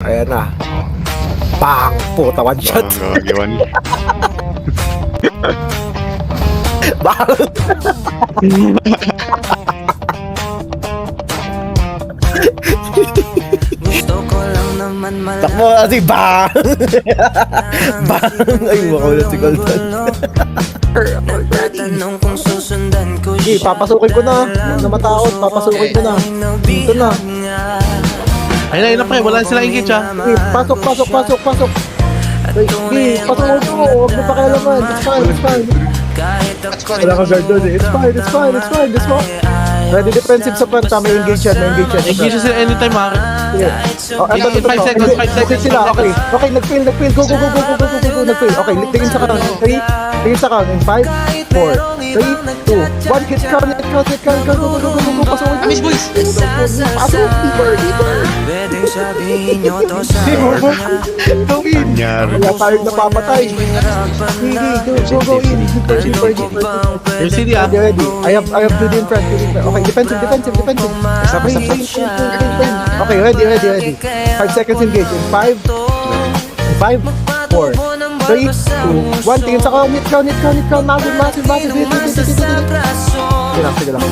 Ayan na. Bang! Puta, one shot. Yun. Bang! Gusto ko lang naman Takbo natin, bang! Bang! Ay, wala si Golden. Nagtatanong kung susundan ko Sige, papasukin ko na. Huwag na matakot, papasukin ko na. Dito na. Ayun na pre, wala sila engage ha. Sige, pasok. Sige, pasukin ko. Huwag na pakialaman. It's fine. Wala ka guard doon eh. It's fine. Just walk. Ready defensive sa front. May engage yan. Engage sila anytime ha. Sige. Oh, eto. In 5 seconds, 5 seconds, Okay sila, okay. Okay, nag-fail. Go. Nag-fail. Okay, tingin sa kanan. Tingin sa kanan. 5, 4, 3, 2, 1. Hit count. Go. Pasukin. Amis boys! Pasok. Deeper. Pwedeng sabihin nyo to sa akin. Go in. Nangyari. Wala tayong napapatay. Sige, go in. Deeper. Your city ha. Ready. I have Judy in front. Okay, defensive. Okay, ready. 5 seconds engage. In 5, 4, 3, 2, 1. Tingin sa count. Massive. Sige lang.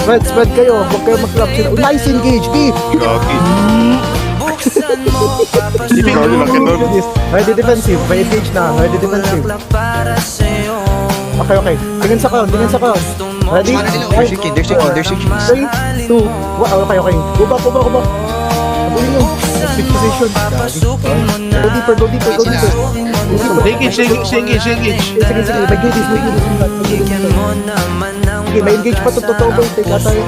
Spread kayo. Huwag kayo mag-club sila. Nice engage. Beef. Gagi. Buksan mo, Ikaw lang kinod. Ready defensive. May engage na. Ready defensive. para sa'yo. Okay. Tingin sa count. Ready? They're shaking. 3, 2, 1. Okay. Go back. Abulin nyo. Stick position. Papasukin mo na. Go deeper. Engage. Sige. May goodies. Bigyan mo naman ng Okay, may engage pa to. Totoo boy. Take tayo.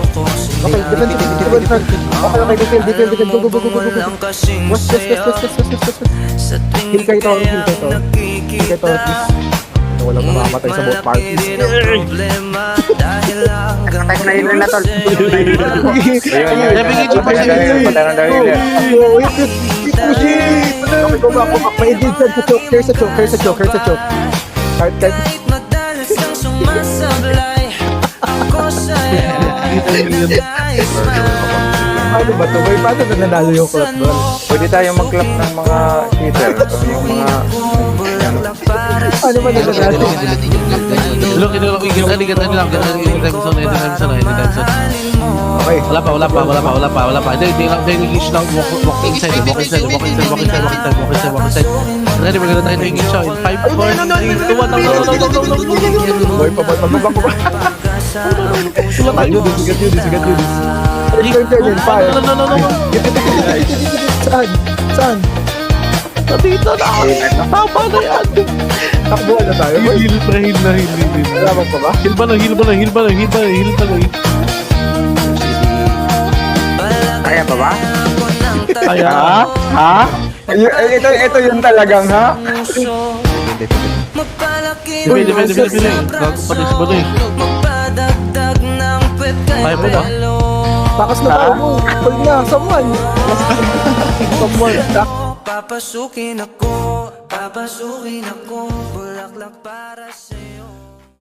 Okay, defensive front. Okay. Defend. Go. Walang kasing West. Sa Heal kayo to. Please. Walang mamamatay sa both parties. problema dahil hanggang na tol. Navigate pa siya. Go back. May engage sa choke. Here's a choke. Kahit madalas kang sumasablay. Ako sa'yo paano ba to? Paano na nanalo yung club doon? Pwede tayo mag-clap ng mga hitter. Yung mga... Paano ba nanalo? Look, anytime zone. Okay. Wala pa. Hindi engage lang. Walk inside. Ready, we're gonna try to engage siya in 5, 4, 3, 2, 1. No. Boy, magbabak ko ba? Sigat Judas. Turn in 5. No. Saan? Dito na! Tama na yan! Takbuhan na tayo, boy. Heal na. Alam pa ba? Heal ba na? Kaya pa ba? Kaya? Ha? Ito yung talagang ha? Pwede. Nagpanis ba na eh? Kaya mo ba? Takas na tayo, boy. Pag na, someone. Papasukin ako, bulaklak para sa'yo.